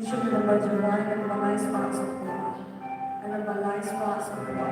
Siya pinapagjumain ng balay sa pasok ko. Ang balay sa pasok ko.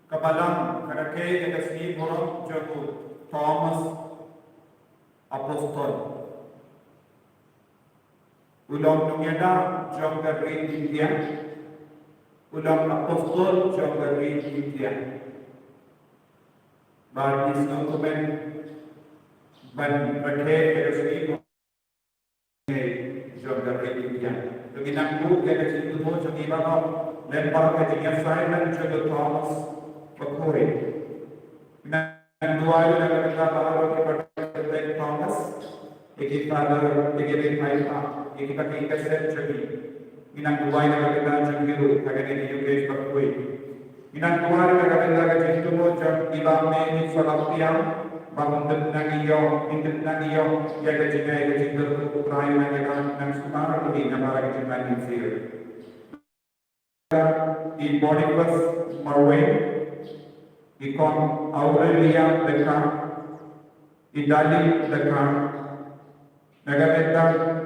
Kapalang karake kasih borok jago Thomas Apostol ulang nungeda jangka India ulang Apostol jangka India bagi dokumen ban rake kasih jangka India jadi nanggu kasih itu jadi bawa lempar ke jenis Simon jago Thomas Bakuri. Dan dua itu dapat kita bahawa kita Thomas, iki father, iki Maita, iki kaki kaset jadi. Minang dua itu dapat kita jengkiru, kagak ini juga Bakuri. Minang dua itu dapat kita jengkiru, jam ibam ini salaptiam, bangun nagiyo, intet nagiyo, ya kejengkai kejengkiru putranya mereka dan semua ini nama lagi jengkai sihir. Di Boniface Marway. Ikon Aurelia dekat, Idali dekat, Nagabeta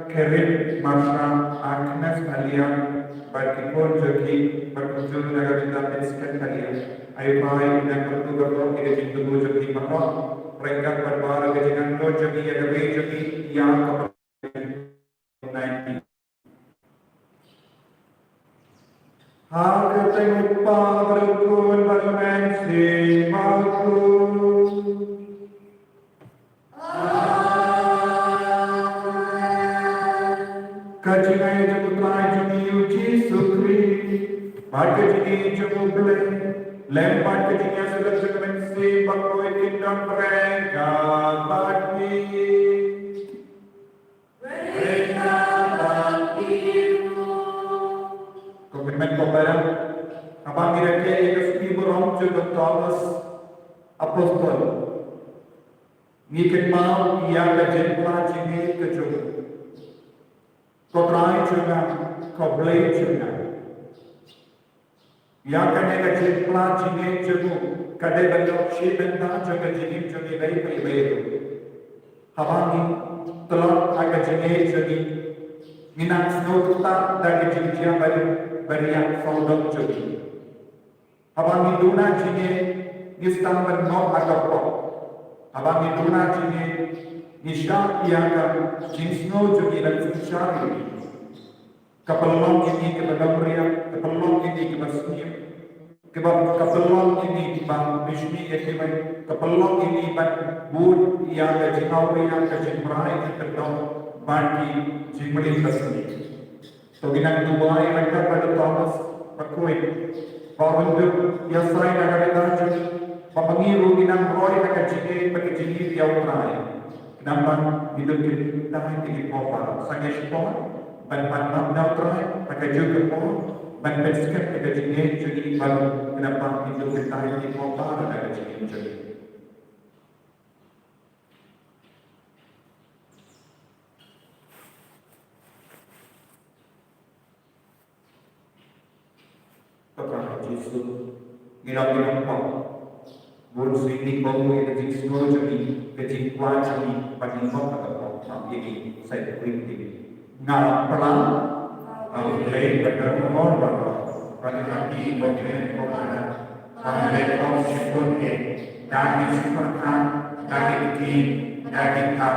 Kerim Marsha Agnes Kalian, Barkipur Joki, Barkujul Nagabeta Piskat Kalian, Ayupai dan Pertugato Ejin Tugu Joki Makot, Rengkat Perwara Kejangan Do Joki Yagabe Joki yang COVID-19. Harga lupa berukun bermensi maku. Kajinai jamutai jumi uji sukri, pada jini jamu beli, lempar kejinya sudah semensi bakoi kingdom mereka bakti. Komitmen kepada apa kira-kira itu orang juga Thomas Apostol. Niken mau ia kejempla jini kejuh. Kotrai juga, koblai juga. Ia kene kejempla jini kejuh. Kadai bentuk si benda juga jini juni bayi bayi. Hawangi telah agak jini juni. Minang snow tak dari jini bayi. Beriak saudara jadi. Abang iduna jini nistam berno agakpo. Abang iduna jini nisam iakan jinsno jadi dan susah ini. Kepelong ini kepada pria, kepelong ini ke masjid. Sebab kepelong ini bang Bishni estimate kepelong ini bang bud yang kejauh yang kejimrai ketong bagi jimri tersebut. So ginang dua yang mereka pada Thomas Pakuin. Bahawa yang selain agak jadi pemengiru ginang roy agak jadi pekejini dia urai. Kenapa hidup kita ini kopar? Sangat sepuluh. Ban urai agak juga kopar. Ban besar agak jadi baru. Kenapa hidup kita ini kopar agak jadi. Kepada Yesus, ginagawa po. Buong swimming po mo yung nagsisko jami, kajikwa jami, panimot na po, ang ini sa ikwinti. Nga pala, ang ilay pagkakumor ba po, panimati mo din po na, ang lepong sikunti, dahil sikuntan, dahil kin, dahil kam,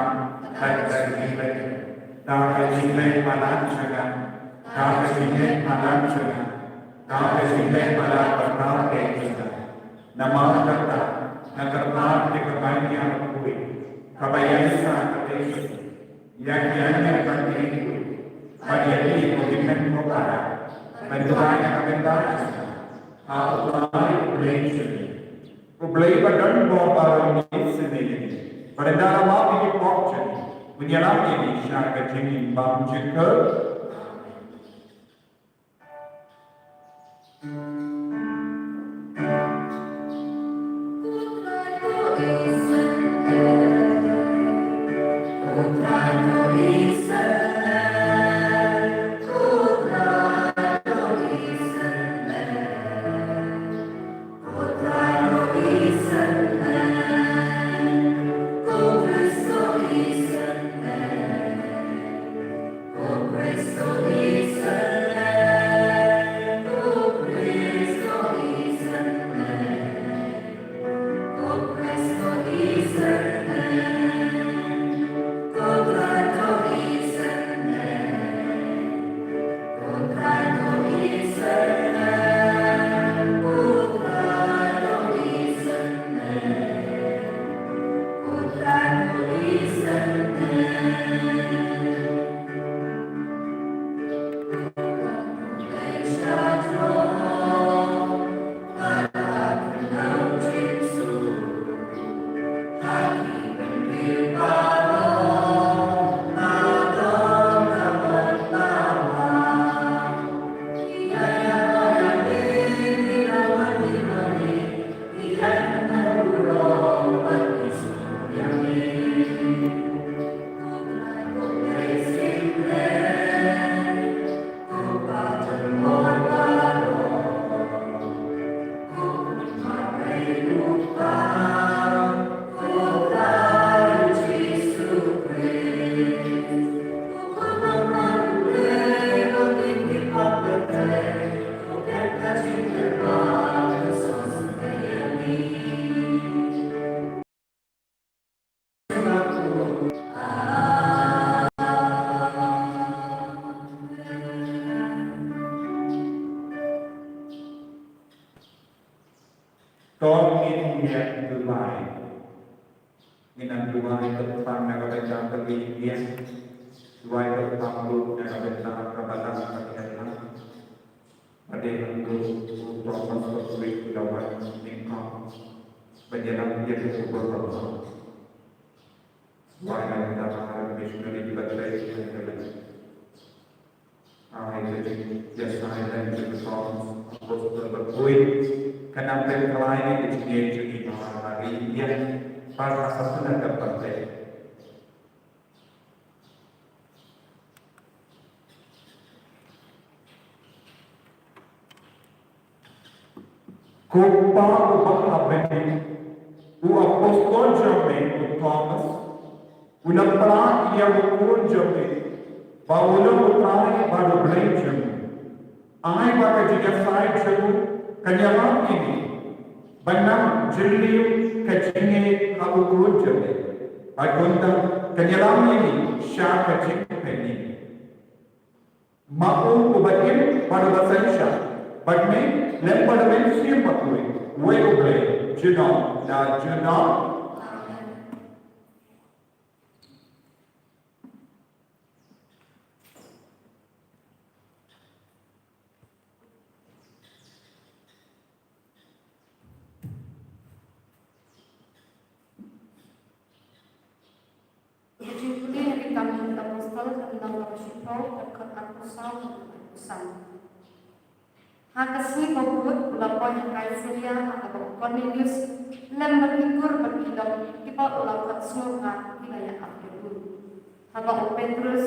dahil ilay, dahil ilay malansagan, dahil ilay malansagan, Kau sendiri pada pernah kita, nama kata, nakarna di kebaikan kue, kebaikan sah ketis, yang akan diri, pada ini komitmen kepada, bentukan yang bentar, apa boleh badan bawa ini sendiri, pada dalam apa ini pokok, menyelam ini syarat jenis bangkit. Kau ingin melihat Dubai, minat Dubai tentang negara yang terbiasa, Dubai tentang lu negara yang terbatas terbiasa. Pada untuk proses tersebut dapat meningkat, berjalan dia berubah. Dubai adalah missionary baterai yang terbaik. Itu jasa dan juga proses berkuih. Kenapa kelainnya di sini jadi hari ini para satu negara penting. Kupa ubah apa ini? Apostol Jerome Thomas, unapra yang ukun Jerome, baula utrai baru belajar. Ai baga jika sai Jerome. Kanyalang ini banyak jeliu kecingnya aku kerja. Agunta kanyalang ini syar kecing ini. Mau ubatin pada bahasa Indonesia. But me, lembar men siapa kue? Kue ublay, jenong, dan jenong. Jadi hari kami apostol tentang worshipper dekat apostol pesan. Hakasih babut laporan Kaisaria atau Cornelius lem berkikur berkilau kita lakukan semua wilayah Afrika. Haba Petrus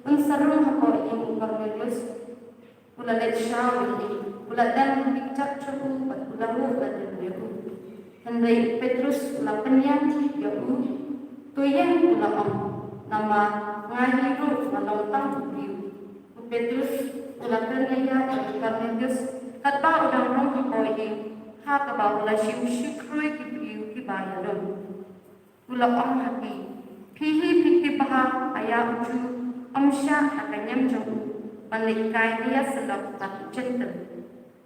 unsarum haba yang Cornelius ulalet syawal ulat dan bicara cukup ularu dan yahu. Henry Petrus ulapnya yahu tuyang ulam nama ngahiru walau tang biu. Petrus ulapnya ya Cornelius kata orang orang koi hak bau la shiu shikrui ki biu ki bayadon. Ulam hati pihi baha ayah uju amsha akanyam jauh balik dia selap tak centel.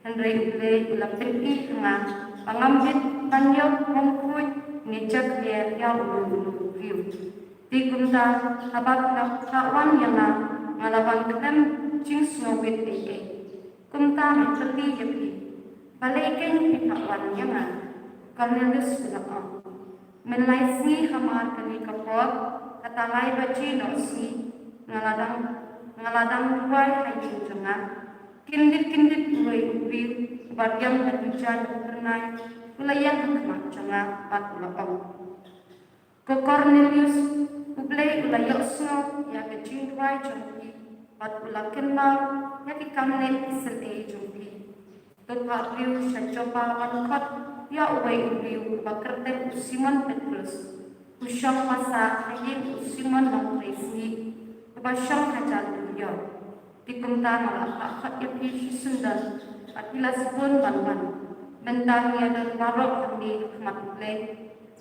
Henry ulam pergi tengah pengambil tanyok mengkui ngejak dia ya ulu view. Di kumta habak nak kawan yang ngalawan ketem cing snowit kumta mengerti jepi. Balikin kawan yang Cornelius bilang Melaisi hamar kami kapot kata lai baci nosi ngaladang buai haji tengah kindit mulai ubi bagian berbicara bernai ulayang kemak tengah pat ulapang ke Cornelius ublay ulayok snow ya kecing buai jompi pat ulakin mau ya dikamne isel jompi tupak riu syacoba mankot ya ubai ubiu bakerte Simon Petrus usyang masa hayin Simon Makresi ubasyang hajal dunia dikumtan ala akak yapi sundan atila sebun banban mentang ya dan barok kami hikmat le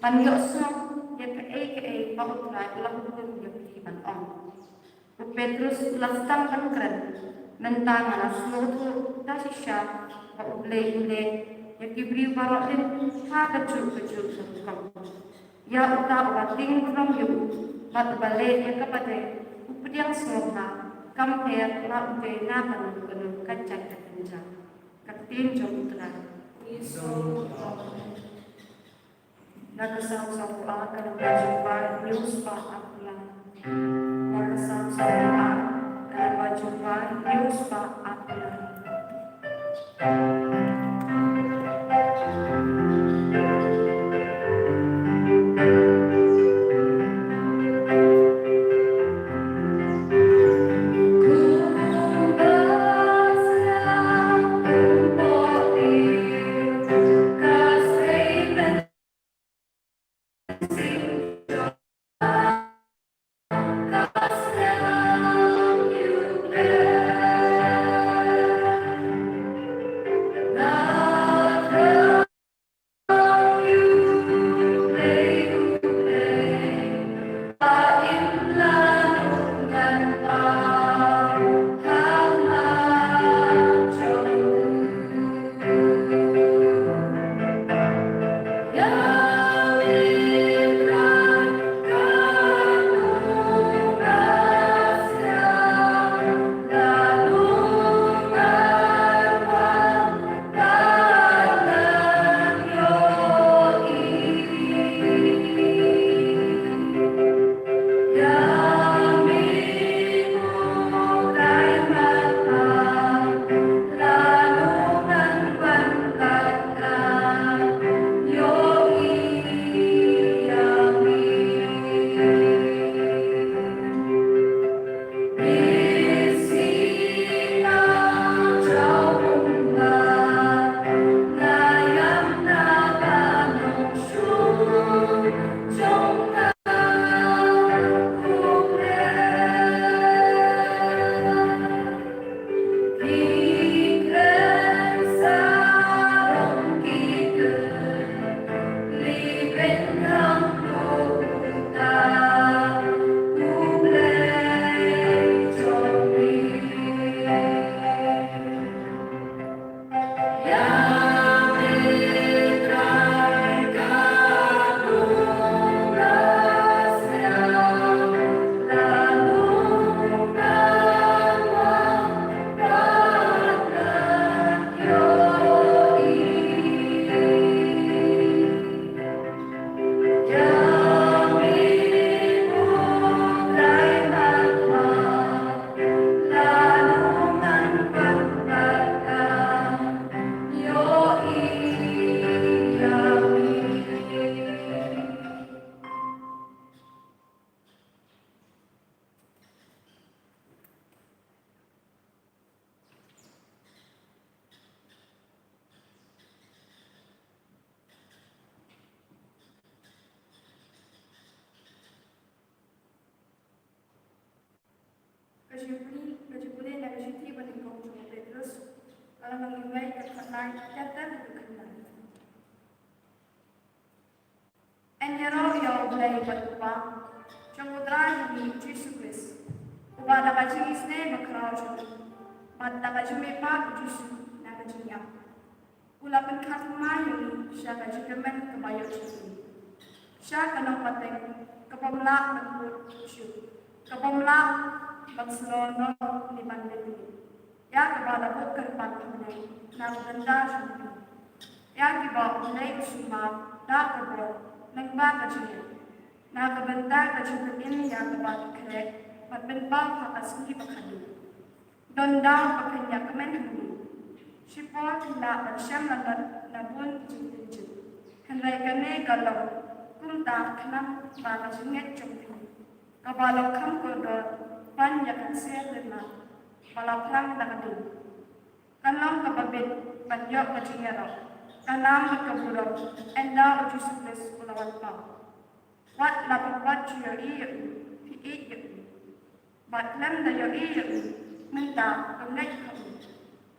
panjok sok ya ke paut lai ulah hukum yapi banong Petrus ulah stang kan keren mentang ala seluruh dasisya uble ya kibri barok din ha kecul sukam ya uta bating from you bat bale ya kapade upiang semua compare la upe na panu kacak kenja katin jomutra iso nagasam ala kana bajumpa news pa apla nagasam ala kana bajumpa news pa apla Rajibuli Nagashiti Banikong Jumbo Petrus, Alamang Imay Kakatay, Jatan Kakatay. Enyero yo blay batupa, Changudra Yumi Jesus Christ, Ubada Kajing Isne Bakrao Jumbo, Mata Kajime Pa Jesus Nagajinya. Ulapan Katma Yumi, Shaka Jikaman Kabayo Chisi. Shaka no Pateng, Kapamla Manpur Shu, Kapamla Bakslono Liman Levi. Ya Kabala Bukar Patamne, Naganda Jumbi. Ya Kiba Ulay Suma, Dakabo. Nagba kajiya, nagabanda kajiya ya kabaki kare, matbenpa pakasli pakali. Donda pakanya kamen handi. Shipor na bersyam nabun jinjin. Henry kane galau, kumta kenam bakajinya jumpi. Kabalau kam kodor, pan yakan serena, balaplang nakadin. Kanam kababit, panjok kajiya rau. Kanam kaburo, enda uji sukles ulawan pa. Wat lapang wat yo iyo, pi iyo. Bat lem da yo iyo, minta kamnek kamu.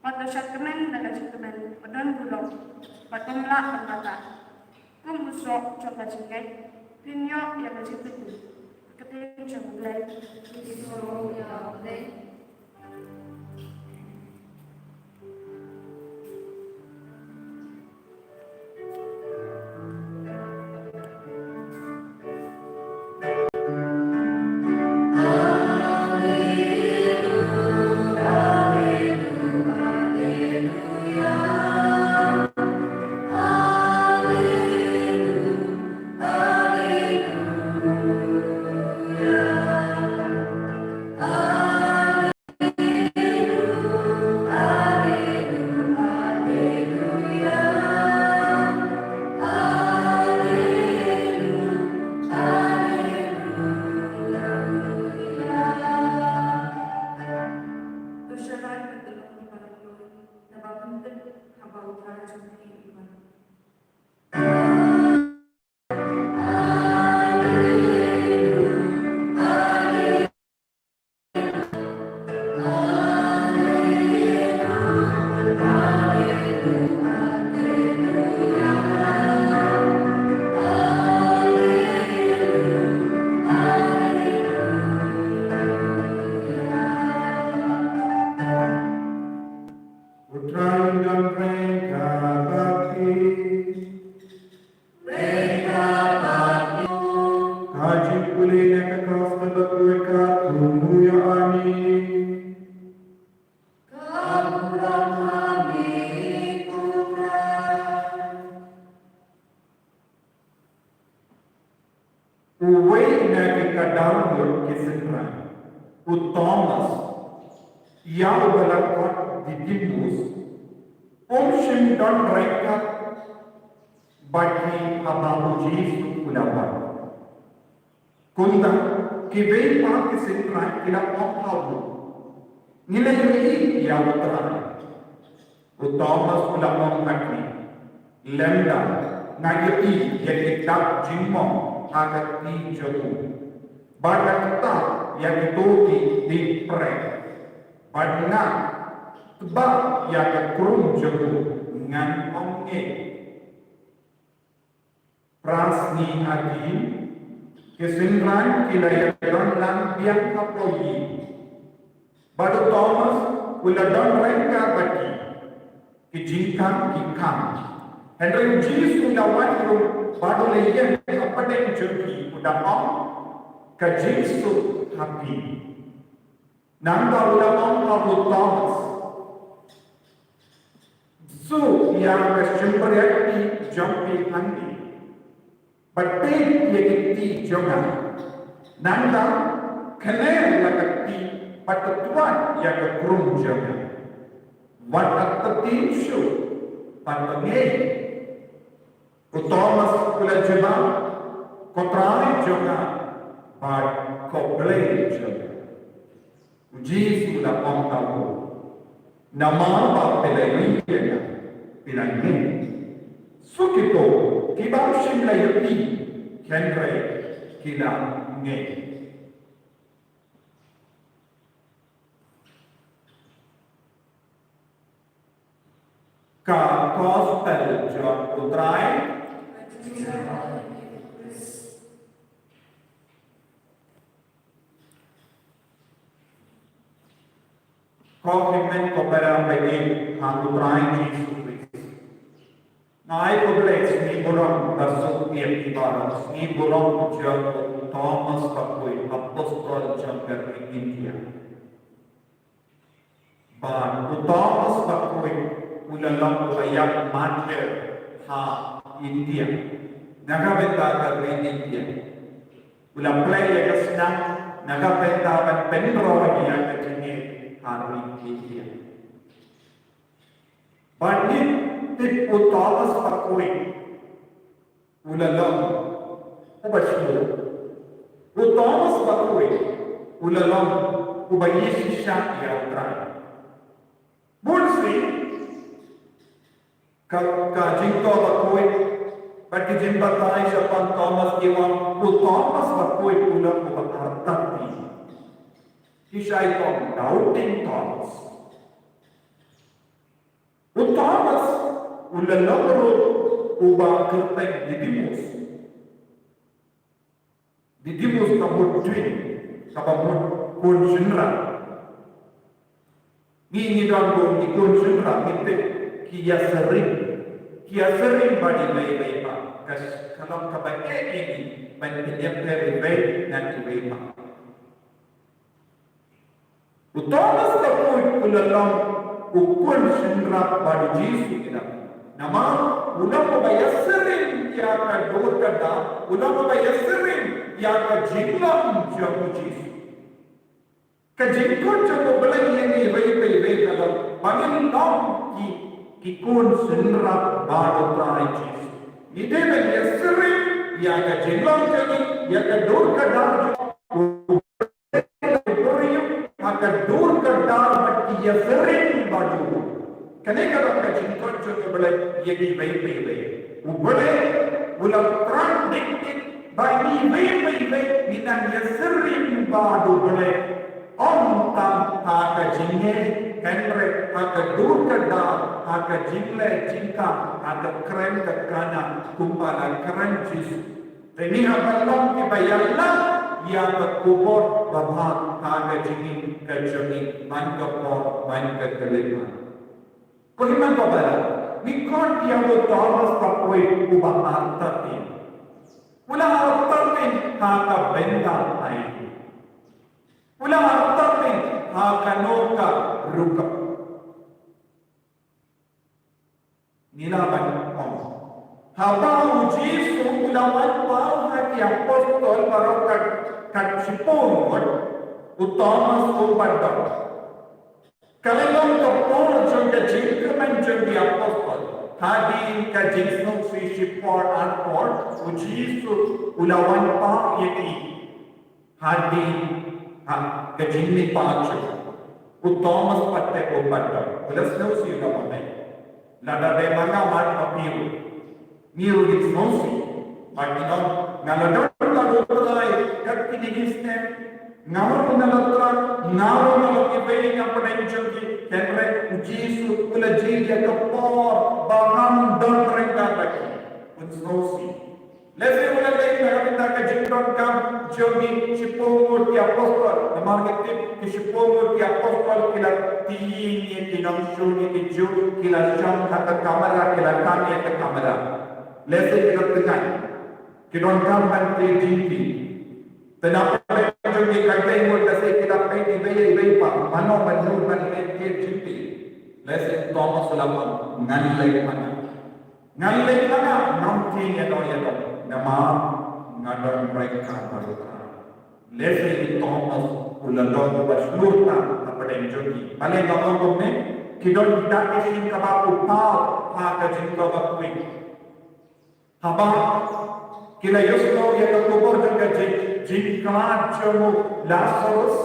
Bat dosyat kemen da gajik kemen, padon bulong, bat pemla pemata. Kum usok coba jingay, pinyo ya gajik tebu. Ketim coba belai, iso ya belai. Kunda kibei pa kisintrai kila ophawu nilai ya utara Thomas ulamong hakni lenda ngayati yakitak jimmo agat ni jogu badakta yakituki di pre badna tba yakakrum jogu ngan onge prasni adi kesenran kilayan lang biang kapoyi badu Thomas uladon rengka bati kijingkam kikam Henry Jesus udawan ru badu leyan kapade jogi udamam ka Jesus happy nanda udamam Abu Thomas so yang kesempriyati jampi handi Batin yakiti jonga nanda kene lakati patuan yakakrum jonga watatin shu patange Thomas kula jema kotrani jonga bad koble jonga uji sula pamtawo nama ba pelai ya pinange sukito kibang simla yuti Henry kila nge ka gospel John utrai ko himen ko para bagi ha utrai Jesus Christ nai ko bless ni borong basuk tiap ibarat ni borong John Thomas pakoi apostol John dari India ban Thomas pakoi ulalong bayak mater ha India nagabenta ka rin India ulang play ya senang nagabenta kan penro dia ke sini hari India bandit tip Thomas pakoi ulalong ubashiro Thomas pakoi ulalong ubayisi siya ya utray Bulsi ka jingko bakoi bagi jimbatai siapa Thomas Iwan Thomas bakoi pula ubakartati kisah itu doubting Thomas Thomas ulalong ubakarteng Didymus kabut twin kabut kunjunra ni dalam bumi kunjunra kita kia sering bagi bayi pak kalau kebaik ini banyak dari baik nanti bayi pak Thomas takut ulalong kunjunra bagi Yesus kita nama ulang bayar sering yang kedua kada ulang bayar sering yang kejinglam jauh Yesus kejingkut jauh belai ini bayi kalau bagi nom ki kun senrat baru try Yesus ini bayar sering yang kejinglam jadi yang kedua kada kedua kada bagi yang sering baju kenapa kalau kejingkut jauh belai ini bayi ubelai ulang terang dikit bagi bayi minang yang sering baju belai Om tam haka jinge kenre haka dur kada haka jingle jingka haka keren kana kumpala keren jis ini habalong ki bayalla ya ka kubor babha haka jingi kajami man ka por man ka kalima kuliman ko bala ni kon dia wo Thomas ka koi uba artati ula artati haka benda ai ulang artapin hakanoka ruka nilaban om habang Yesus ulawan pau hati apostol barokat katsipon Thomas upadda kalilong kapor jangga jingkaman janggi apostol hadi ka jingsong sisipor anpor Yesus ulawan pau yaki hadi kejini pacu, Thomas patte upadda, ulas nausi ulamai. Lada de mana mat papiru, miru di nausi, matino ngaladon kalutulai kat kinigisne, ngawar nalatran, ngawar nalakibay ng panenjagi, kenre Yesus ulajil ya kapor, bahang don rengkabaki, ulas nausi. Lese ulay nakapita ka jingkron kam jogi sipomur ki apostol namargit ki sipomur ki apostol kila tiyin kinam shuni ki jo kila sham kata kamera kila kami ka kamera lese kila tengai kidon kam ban te jinti tenapa jogi katai mur lese kila pe di bayi pa mano manur ban te jinti lese Thomas ulama ngalai mana namti ya nama ngadon mereka barukan. Lese Thomas ulalong baslurta apa yang jogi. Paling ngomong gomne kidon kita isin kabapu pau haka jingko bakui. Haba kila yosno ya kubur juga jingkalan jomu Lazarus.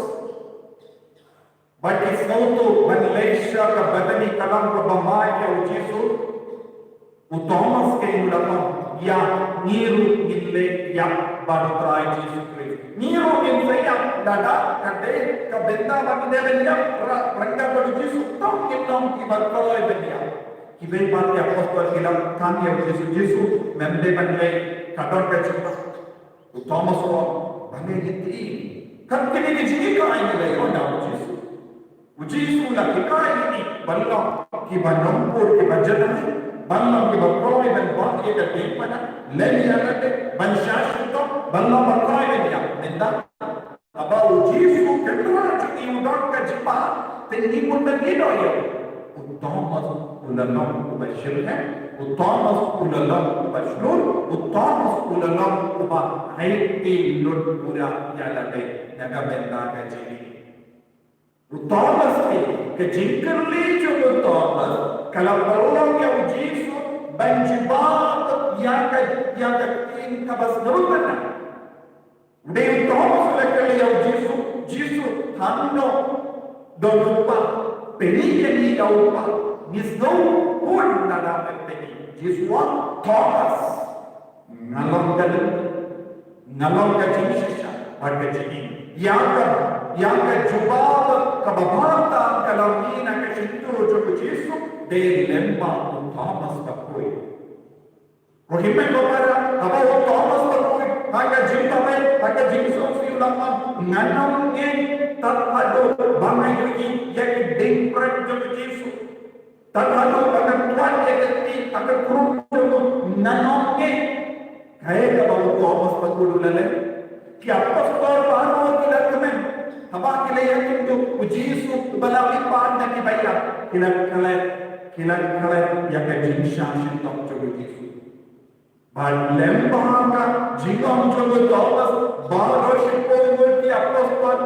Bagi sautu Malaysia ke badani kalam ke bamai ke ujisu. Thomas ke ulalong ya niru nille ya baru try Jesus Christ niru nille ya dada kade kabenda bagi dia rengga baru Jesus tong kitong ki bakoi benia Kibay pati apostol kilang kami ang Yesu memde banlay kador ka chimpa. Thomas ko bangai giti. Kan kini jigi ka ay nila yon na Yesu. Yesu la kikai ni ballo ki banompur ki bajana ballo ki baproy ban baki ka tipana leli alate ban shashito ballo bakai ya nenda aba Yesu kendra jigi udar ka jipa teni mundan gido yo. Thomas ulallam ubashir hai, Thomas ulallam ubashlur, Thomas ulallam ubah hai ti lud pura ya lade naga benda ka jini. Thomas ke jinkar le jo Thomas kalau orang yang Yesus banjibat ya ka tin kabas nurutana. Udah Thomas lekali yang Yesus hanno donupa penigani daupa nisno pun nada penigi Yesus Thomas ngalong ka jinsha pada jini yang ka jubab kababata kalau ni nak cintu jo Yesus de lemba Thomas bakoi rohime kopara aba Thomas bakoi haga jinso ulama nganong ni tatado bangai yuki yang dengpret jo Yesu tatado bangai tuan yakti akan krum jo nanong ni kaya ka Thomas bakulu lale ki apostol baru kita kemen haba kile yakin jo Yesu balawi panda ki baya kila yang jinsha shintok jo Yesu But lembaga jingam jogo Thomas baroshi poimurti apostol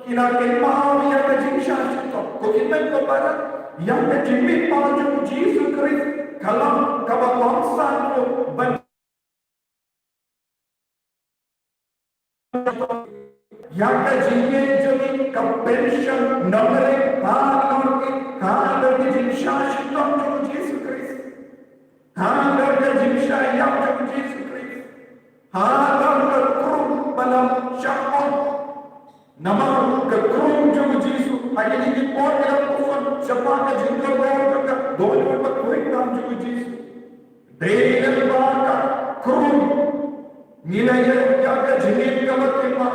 kina kelma yang jinsha sito kokimen ko para yang jimmi pajo Jesus Christ kalam kabakwansan ko ban yang jimmi jogi compassion numere ha jinsha sito jo Jesus Christ Handar ke jinsha yang jo Jesus Christ. Handar ke krum balam syakon. Nama ke krum jo Jesus. Hari ini di port dalam kufan siapa ke jingkar bawa ke doa berkuih dalam jo Jesus. Dengan bahasa krum nilai yang ke jingin kamat lima.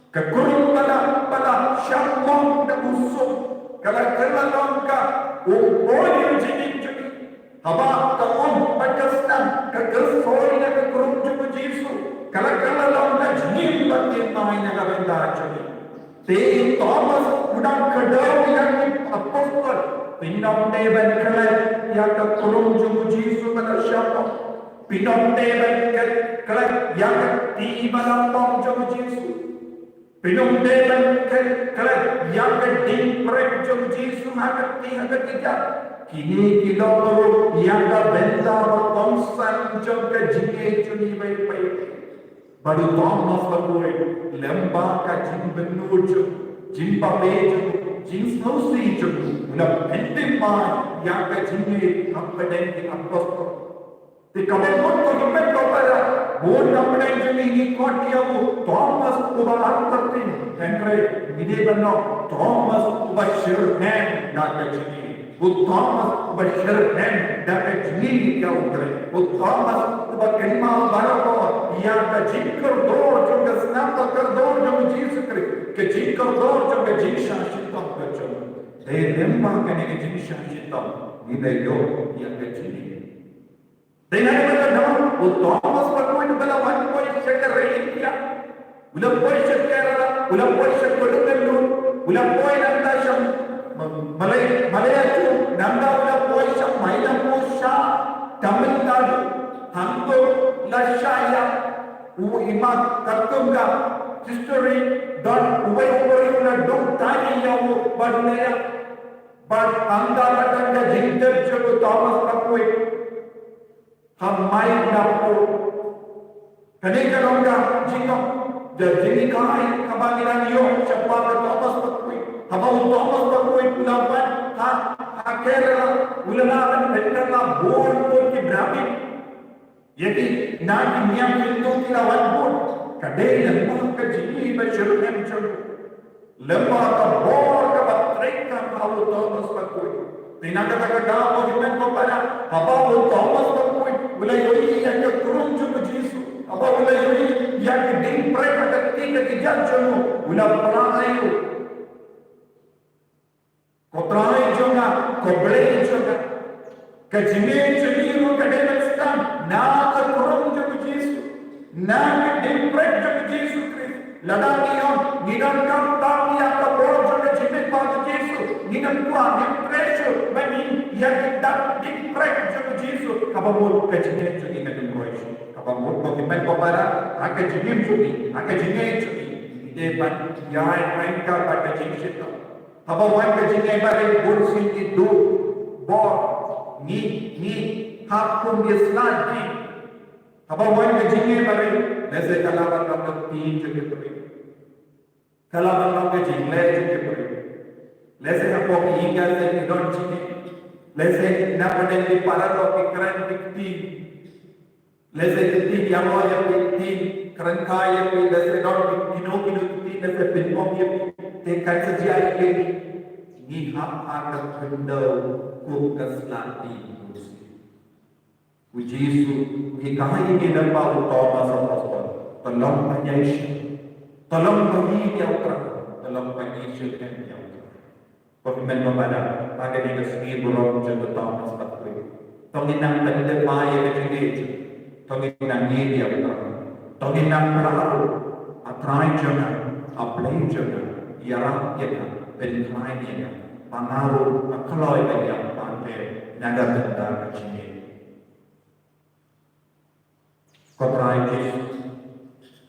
Ke krum bala syakon dan usuk. Kalau kerana ka boleh jingin jo haba kaum Pakistan kegersoi na kerum jo Yesu kala lawan jini batin mai na benda chani te Thomas udang kadau yang apostol pinam de ben kala ya kerum jo Yesu pada siapa pinam de ben kala ya ti balam pom jo Yesu pinam de ben kala ya di prek jo Yesu hakat tiga kini kilo yang ka benda konsan jog ka jige chuni bai pai baru Thomas bagoi lamba ka jin benu jo jin pa pe jo jin snowsi jo na pente ma yang ka jige apden ki apostol te kabel to himet ko para bon apne jini ni kotiya wo Thomas ubar करते henry mide banno Thomas ubashir hen na ka jige वो Thomas बशर हैं that नी क्या उतरे वो Thomas बकरिमा बारो को या का जिक्र दो जो का स्नाप कर दो जो जीसस करे के जिक्र दो जो का जीशा शितम कर जो दे देम्मा कने के जीशा शितम नी दे यो या के जीनी दे ना ना वो थॉमस पर कोई बला वन कोई शकर रही क्या उला कोई शकर उला कोई शकर लो उला कोई नंदा शम Malaya tu nanda udah puasa Maya puasa Tamil Nadu Hantu Lashaya Imat Kartunga History Dan Uwai Uwai Dong Tani Yawu Badunaya Bad Anda Latanga Jinter Jogo Thomas Pakwe Hamai Napo Kaneka Ronga Jingo Jadi Kai Kabangiran Yo Siapa Thomas Pakwe Haba Thomas Pakwe Ulapan Kerala Ulanakan Kerala Board Ki Brahmi Yeti Naki Nyam Hindu Kila One Board Kadei Lempa Ka Jini Bashir Hemchur Lempa Ka Board Ka Batreka Kawu Thomas Pakwe Tinaga taga po himen ko para apa mo Thomas ko wala yoi yang ke kurung jo Yesu apa wala yoi yang ke ding pre pada tiga tiga jo wala pranai ko pranai jo na ko ble jo na ke jine jini ro kade nastam na ke kurung jo Yesu na ke ding pre jo Yesu Christ lada niyo nidan kam tam ya ka bo jo ke jine pa Yesu nidan ko ding pre jo bani yang kita diprek jo Yesu kabamul ke jine jo ni kadung roish kabamul ko himen ko para aka jine jo ni aka jine jo ni ide ban yai main ka pada jine sito kabawan ke jine bare bursi itu bor ni hakum islami kabawan ke jine bare जैसे कलावन का तीन जगह पर कलावन का जिंगले जगह पर जैसे हम को ईगा से निडोन चीने जैसे ना पड़े की पारा को की करन दिखती जैसे दिखती क्या हो या दिखती करन का या कोई जैसे डॉट किनो दिखती जैसे पिनको ये ते कैसे जाए के ni hak akan benda ku keselati Puji Yesus, ikaha ini dan bau Thomas apostol. Tolong penyaisyah, tolong bagi dia utara, tolong penyaisyah dan dia utara. Pemimpin kepada pada dia sendiri belum jemput Thomas patui. Tonginang tanda maya kecil, tonginang dia utara, tonginang perahu, atrai jangan, aplai jangan, ialah jangan, penilai jangan, pangaruh, akaloi jangan, pantai, naga tanda kecil. Kotrai Yesus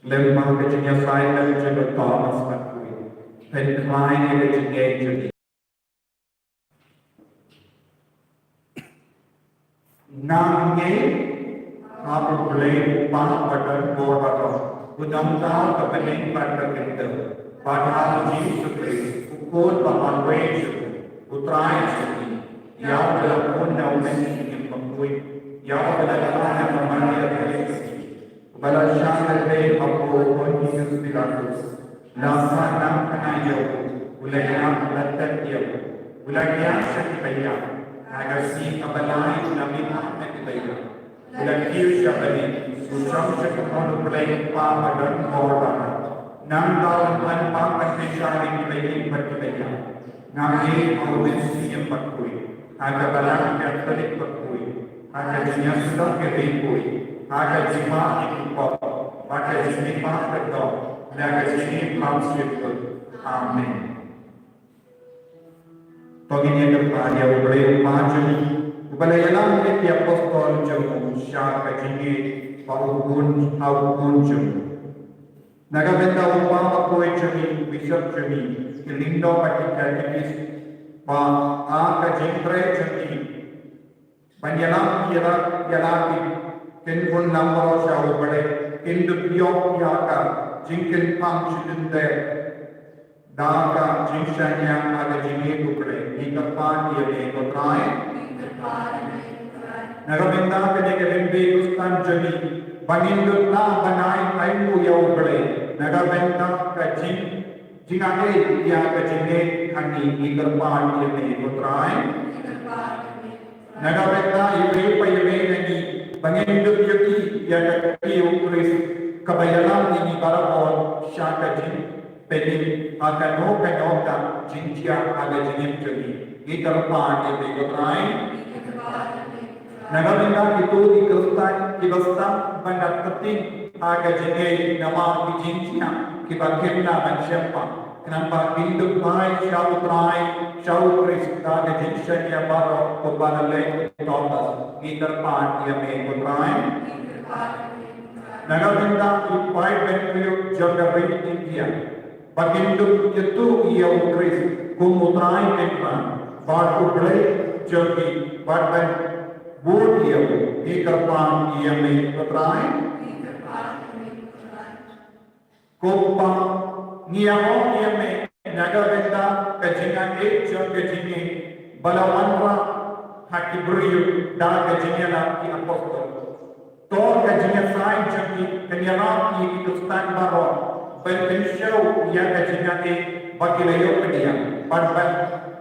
lembah kecilnya saya dan juga Thomas Patui penklain yang kecilnya jadi namanya apa boleh upah pada borat udang tahu kepening pada kita pada Yesus Kristus ukur bahan Yesus utrai Yesus yang berlaku dalam yang Patui yang berlaku dalam Yesus Bala syahad bay abu Yesus Pilatus nasa nam kanayo ulayam latat yo ulayam syakibaya agasi kabalai nabi Muhammad ibaya ulakiu syabali susam syakipon ulay pa madan korda nam dawan man pa masyari ibaya ibaya ngambil awin siyam pakui aga balang katalik pakui aga jinya sudah kedipui Aga jima ikut, aga jima kedok, aga jima langsung. Amin. Toginya depan dia boleh maju. Boleh dalam dia apostol jemu syar kajini paupun jemu. Naga benda upah koi jemi bisap jemi kelindo pati kadis pa aga jimre jemi. Banyalam ialah Kenpun nama jauh berdeh, kendu biok biaka, jingkin pang sidender, daga jingsanya ada jingi bukre, ikapan dia mengotrai. Nagamenda kene kelembe ustan jami, bangindut na banai kayu jauh berdeh, nagamenda kajing jingane dia kajinge kani ikapan dia mengotrai. Nagamenda ibu ibu nani Pangindut yuki yang kiu Kris kebayaran ini barapon syakajin pedim akan hoka jintia aga jinim jodi ikalpan yang dikotrai nagalinda itu dikelstan kibastan bandak keting aga jinai nama jintia kibakirna mensyampa kenapa induk mai syau Kris aga jinsya yang baru kebalai Thomas iterpan ia mengutrai nagalinda ipai bentriu jagari India baginduk itu ia Kris kumutrai tempan batu belai jagi batban bud ia iterpan ia mengutrai kupang niaho ia nagalinda kajingan jagajini balawanra Haki beriu dah kajinya lagi apostol. Toh kajinya sain jadi kenyala ini itu stand baron. Berpensiun ia kajinya bagi layu kedia. Barban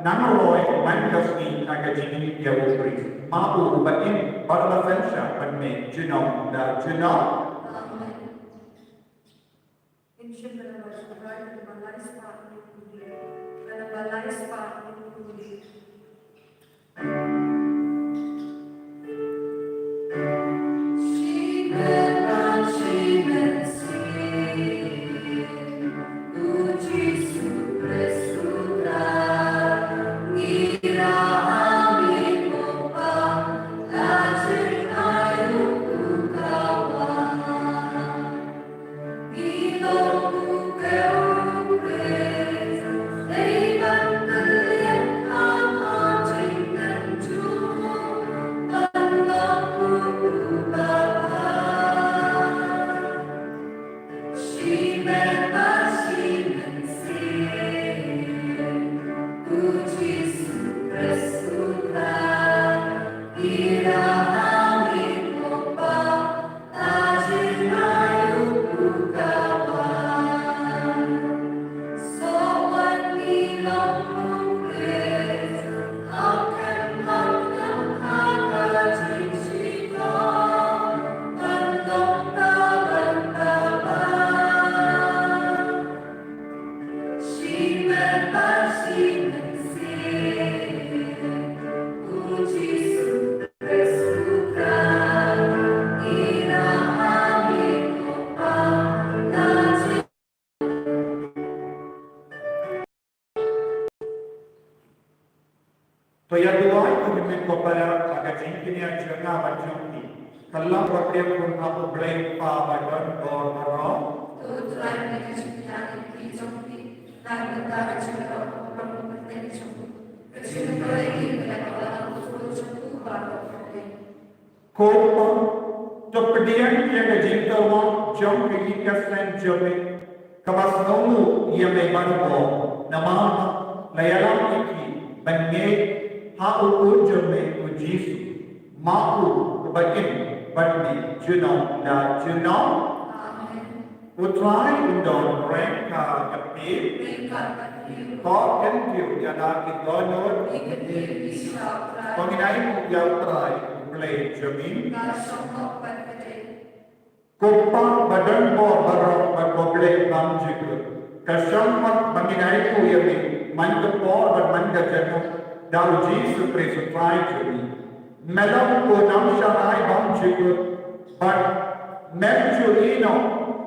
Nanoroy Mankasni Nakajini Yawukri, Mabu Bain Barlafensha, but me, Juno, da Juno. Insya Allah bersuara dengan balai sepak ini, dengan balai sepak ini. Toya doai ko min ko para agajin kini ajanga bachon ki kalla prakriya ko apu blame pa bajon or maro To try to make it happen, it's okay. Not the direction of the problem with any trouble. It's in the way that Allah will do ko to pedian ya gajin to wa jom ki kaslan jome kabas nonu ya me barbo namah layalam ki bange ha ukur jome ko jisu maku bakin badni juno da juno utrai undon rengka kapi ko kentiu yana ki donor penginai ya utrai play jamin Kupa badan bo barok berkoble bam jikur. Kasam mat menginai ku yami manja por ber manja jenu dau Yesus Kristus try jami. Melam ku nam shanai bam jikur. But menjurino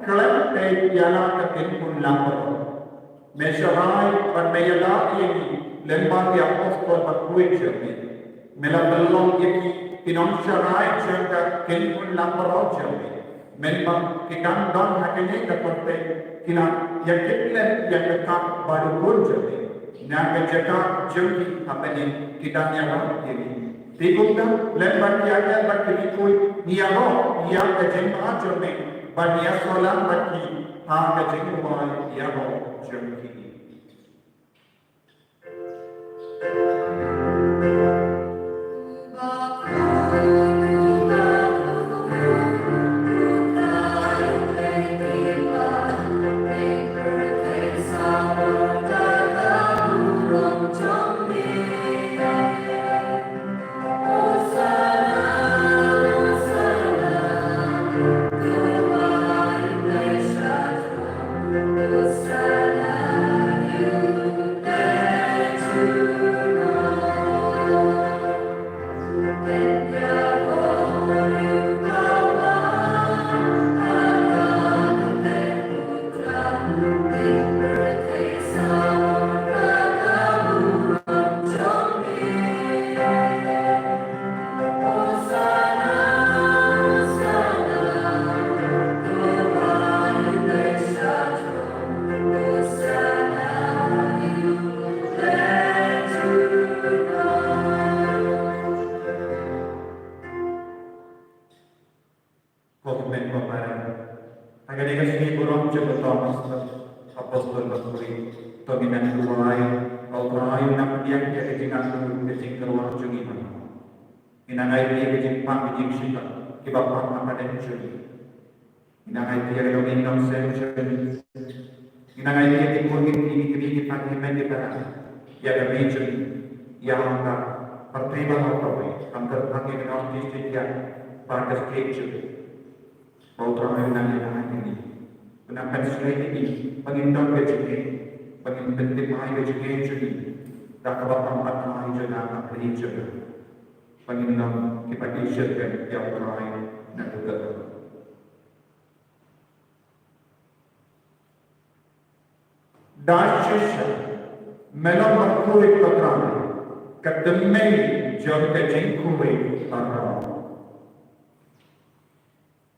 klep te yana katin pun lampor. Mesharai ber meyala ini lembar di apostol berkuit jami. Melam belong yaki kinam sharai jengka kin pun lampor jami. Memang kita don hakene kapote kila yakitlen yakat baru kunjati naga jaka jumpi hapene kita nyawa ini tikunda lembar tiada bakri koi niago ia kejema jome bania solam baki ha kejema niago jumpi apostol bakuri tominan luai aurai nak diang ke jingan ke jingkarwa jungi man inangai dia ke jingpang ke jingshita ke bapa apa dan jungi inangai dia ke dongin dong sen jungi inangai dia ke kurgin ini ke pagi men ke para ya the region yang pertama kami angkat kami dengan distrik yang pada stage program yang ini kenapa selain ini pengintang kecil pengintang timai kecil jadi tak apa apa timai jadi apa region pengintang kita isyarat yang lain dan juga Dashisha Melam Makuri Patrana Katamei Jogka Jinkuri Patrana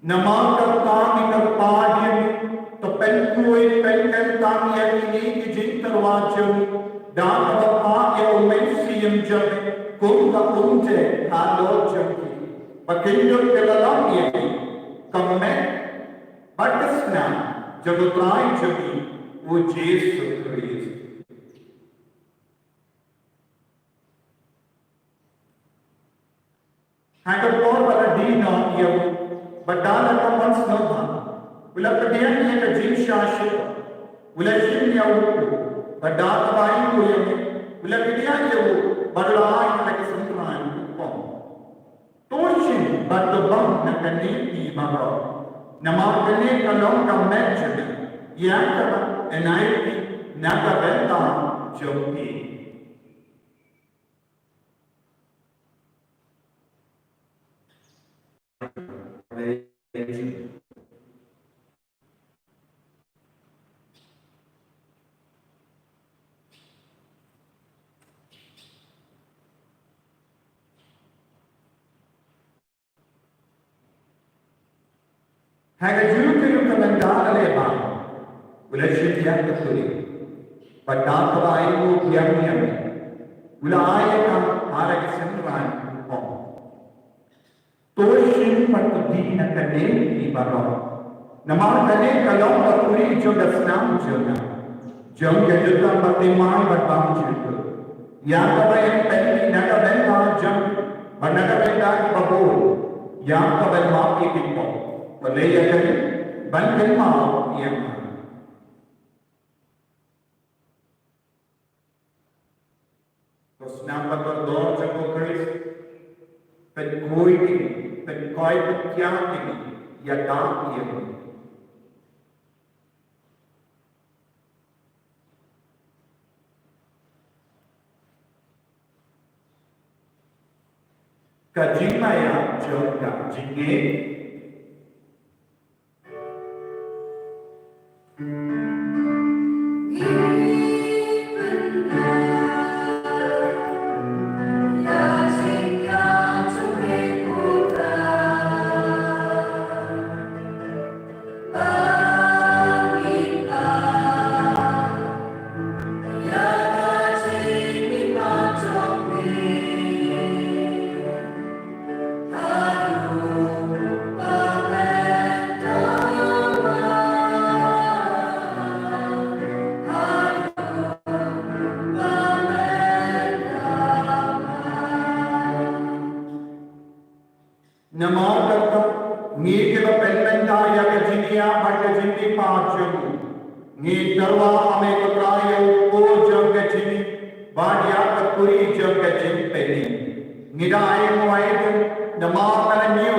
Namaka Tami Kapadian Tapenkui Penkan Tami Yakini Jintarwachum Dana Paya Umensium Jami Kumka Unte Halo Jami Pakindum Kelalam Yaki Kamek Batasna Jagutrai Jami वो Jesus Christ. Hanggang po para di na iyo, badala ka man sa naman, wala pa diyan niya ka Jim Shashipa, wala siya niya upo, badala ba yung kuya niya, wala pa diyan niya upo, badala ay nakasantunan upo. Toshin, badabang na kanin ni Maro, na makakanin ka lang ka medyo niya, yan ka ba? NIP Nagabenda Jogi. Hagajuke yung kamandaan leban, wala siya tiyak na tuloy. Pagkakabain mo biyang-biyang, wala ayaw kang harag sentuhan mo. Toshin patuloy na kanin ni Baro. Namang kanin kalong patuloy jo dasnam jo na. Jong gajutan batimay batang jito. Yang kabayan penti nagabenta jong, banagabenta kibabol. Yang kabayan makipit mo. Walaya kanin, bangan mo iyang. Nampak berdor jago Chris, penkoi ini, penkoi petiang ini, ya dah ia. Kajimaya jaga jinge. Ni darwa ame kotrayo ko jog gachini badia kapuri jog gachin peni nida ay mo ay namar na niyo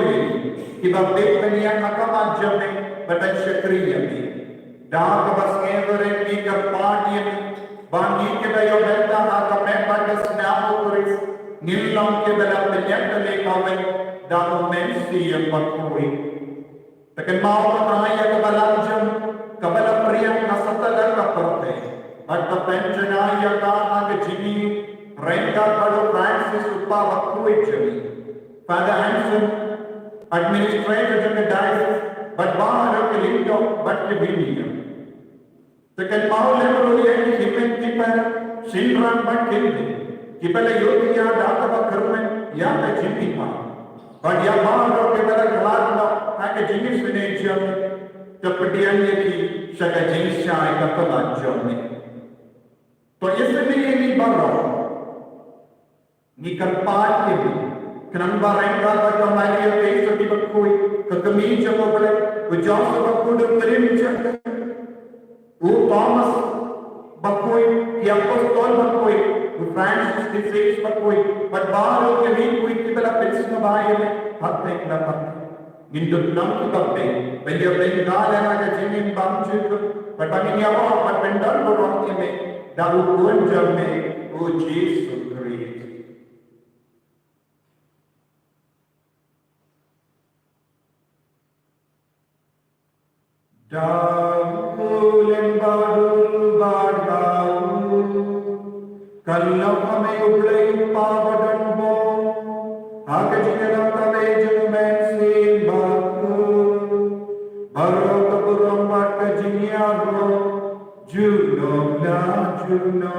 ki babbe peniya nakama jog batan shakriya ni da ka bas kevere ni ka paani bangi ke dayo benda ha ka me batas namu kuris nillam ke bela penyak le kawe da no mensi yang bakuri takan mau kotrayo ka balam jog Kabala Priyam Nasatala Kapate, at the Penjana Yaka and the Jimmy, Renda Pado Francis Upava Kuichami, Father Hanson, administrator of the diocese, but Bahara Kilindo, but Kibinia. The Kalmau level of Himen Kipa, Shinran but Kildi, Kipala Yotia, Datava Kerman, Yaka Jimmy Pa, but Yamara Kibala Kalana, and the Jimmy Sination. Kemudian lagi saya jenis saya kata lanjut ni. तो इसलिए नहीं बढ़ रहा निकल पाए भी कनंबा रंगा का कमाई है तेज सटी बकोई ककमी जगह बड़े वो जॉस बकोड करीम चल वो Thomas bakoi ki apostol bakoi u Francis de Sales bakoi but baru ke min kui ki bela pensi bae me hatte na pat into nam ki batte when you bring God and aga jinin bam chuk but bani yawa but pendal bo ron ke me da u kun jam me o Jesus Christ Daulem badul badau kallam hame ublai pabadan bo agajinam kale jumen sin baku barok buram bak jinya ro juno na juno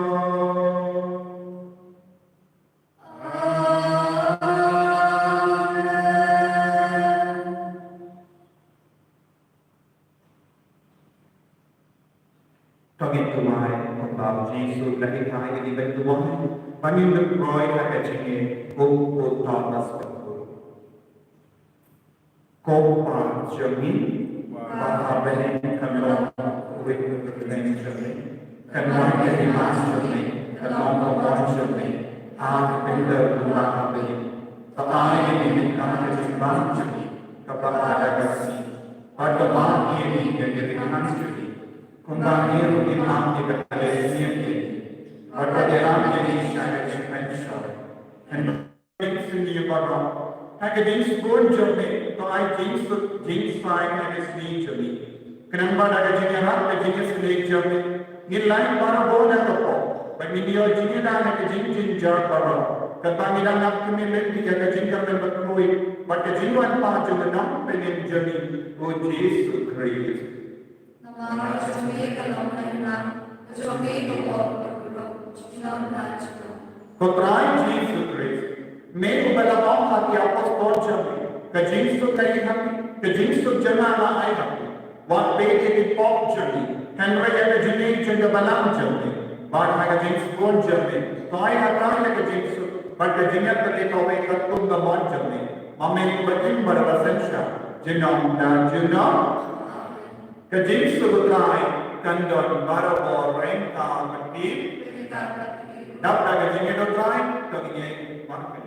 Togit tumai pembab Yesus lagi kai di bentuan paninduk roy agajinge ko Thomas betul Kopa jami bahaben kalong wit dengan jami kalong jadi mas jami kalong kopon jami ag bender rumah abdi tapai ini kami jembang jami kepada kasih pada mati ini jadi mas jami Kumbangir di nam di Palestina ini, pada dalam jadi syariat semensa, dan sini baru, agak jenis pun jadi, तो आई jeans fine and his knee jadi, kenapa ada jenis rak, jenis leg jadi, ini lain baru boleh apa, bagi dia jenis dah ada jenis jar baru, kata kita nak kemilih dia ada jenis kerana berkoi, pada jenis apa juga nak pening jadi, oh Jesus Christ. Nama Jami kalau menang, Jami kalau jangan lanjut. Kotrai Jesus Christ, मैं बला बाप हाथी आपस पहुंच जाए, कजिंस तो कहीं हम, कजिंस तो जना ना आए हम, वाट बेटे की पॉप जाए, हैंडरे या कजिने चंगा बलाम जाए, बात में कजिंस पहुंच जाए, तो आए हटाने लगे कजिंस, बट कजिने तो देखो वे कत्तुम का मान जाए, मम्मी को बच्चों बड़ा बसंशा, जिन्ना Kajins to Butrai, Kandon, Barabo, Renka, Mati, Dapta Kajin to Trai, Kajin, Markani.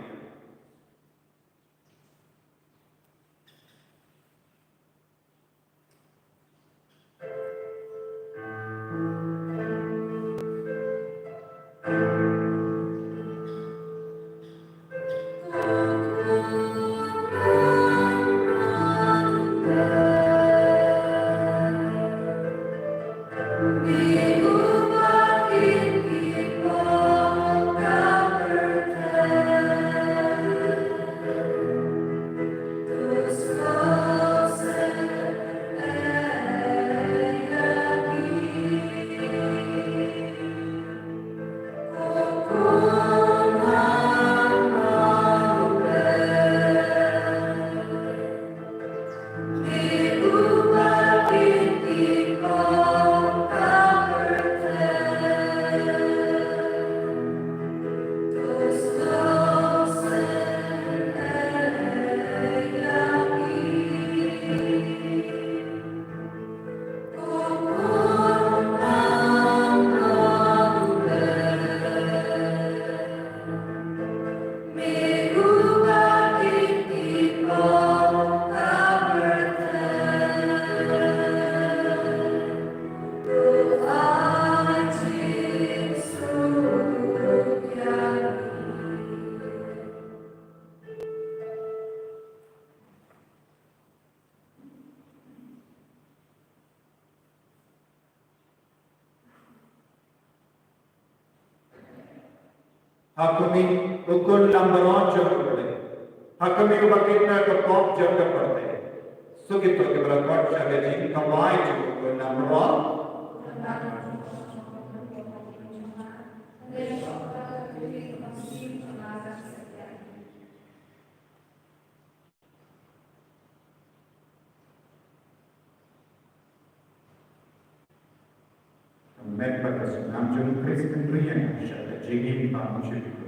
Hakumi ukun lambaron jauh pade. Hakumi ubakitna ke pop jauh pade. Sugito ke berakot syabedi kawai jauh ukun lambaron. Member nam jauh Kristen Rian syabedi bangun.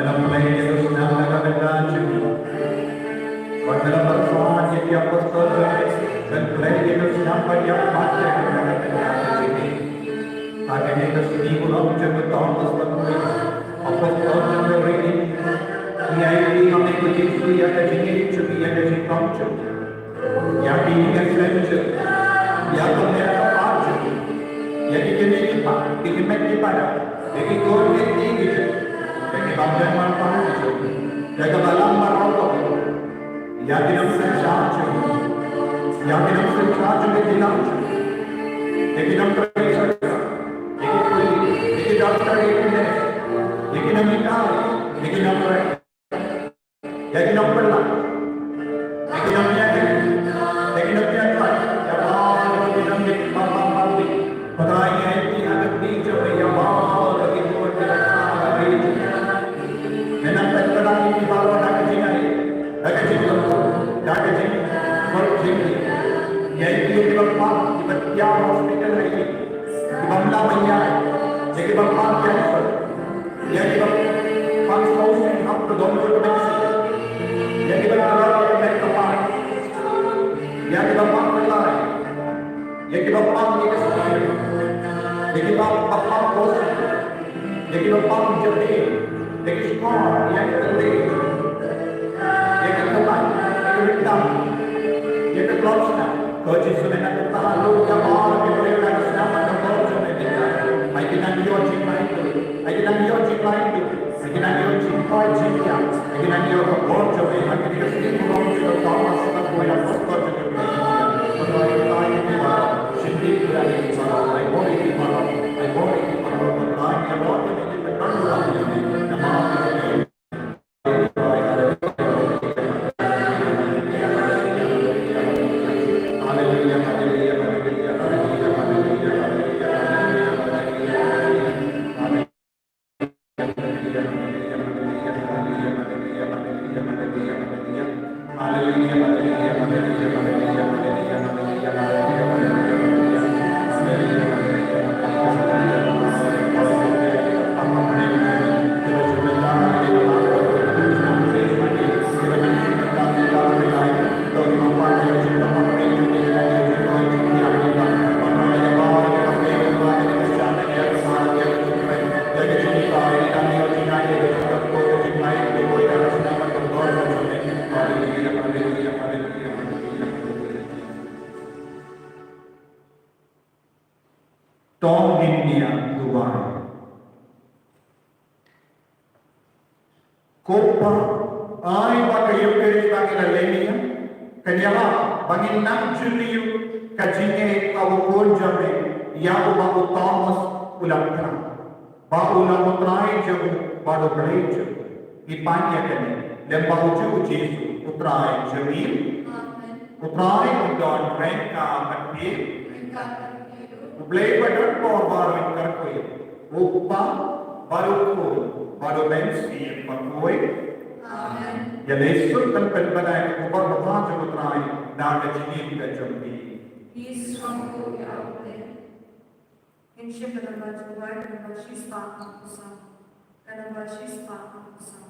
dalam pelayanan itu senang dan jadi. Dalam persoalan jadi apostol dan pelayanan itu senang bagi yang mati dan jadi. Akhirnya itu sini pulau mencoba Thomas berkuih apostol dan beri ini hame ko Yesu ya ka jini chubi ya ka jini kamchu ya ki ya senchu ya ka me ka pachu ya ki jini ki pa ki me ki pa ya ki ko ni ki ki ya ki ba ja man pa chu ya ka balam ma ro ko ya ki nam se cha chu ya ki nam se cha chu ki nam chu ya ki nam tra ki sa ya ki doctor ya ki nam ka ya ki nam ra लेकिन अब पढ़ना लेकिन अब क्या करें लेकिन अब क्या करें या बाल लेकिन हम एक बाल भी पता ही है कि अगर बीच जो है या बाल लेकिन वो रखा है मैंने पढ़ना कि बाल बना के जीना है लगे जीना जाके जीना और जीना यही कि बाबा कि बच्चा हॉस्पिटल है कि बंदा भैया है लेकिन बाबा क्या है ये कि बाबा 5,000 हम तो दोनों को jadi bapak yang tepat, jadi bapak pelai, jadi bapak yang kesal, jadi bapak bos, jadi bapak jadi, jadi sekolah yang terbaik, jadi teman, jadi hitam, jadi kelopsna, kerja sebenarnya tentang lu yang mau diberikan selama tahun sebenarnya, lagi nanti orang lain tu, lagi nanti orang lain tu. Lagi nanti orang cinta, lagi nanti orang borjo, lagi kita sendiri orang sudah tahu masa kau yang kotor juga begini. Kalau kita ini baru sendiri berada di sana, I boleh di mana, berlain yang boleh di mana lagi ini, nama ini. Tom India Dubai. Copa ay bagayo peris bagi lalenia kanyala bagi nang juliu kajine awukul jame ya babu Thomas ulakna ba ulamutrai jabu bado bade jabu ipanya kene lemba uju Jesu utrai jamil utrai udon rengka kati Play button for borrowing karkoi. Uppa baruko baru bensi pakoi. Amen. Ya Yesus kan penbanai upar bahwa jemutrai dan kecil kecempi. Isramku ya Allah. Insya Allah berjuang dan bersista kusa. Dan bersista kusa.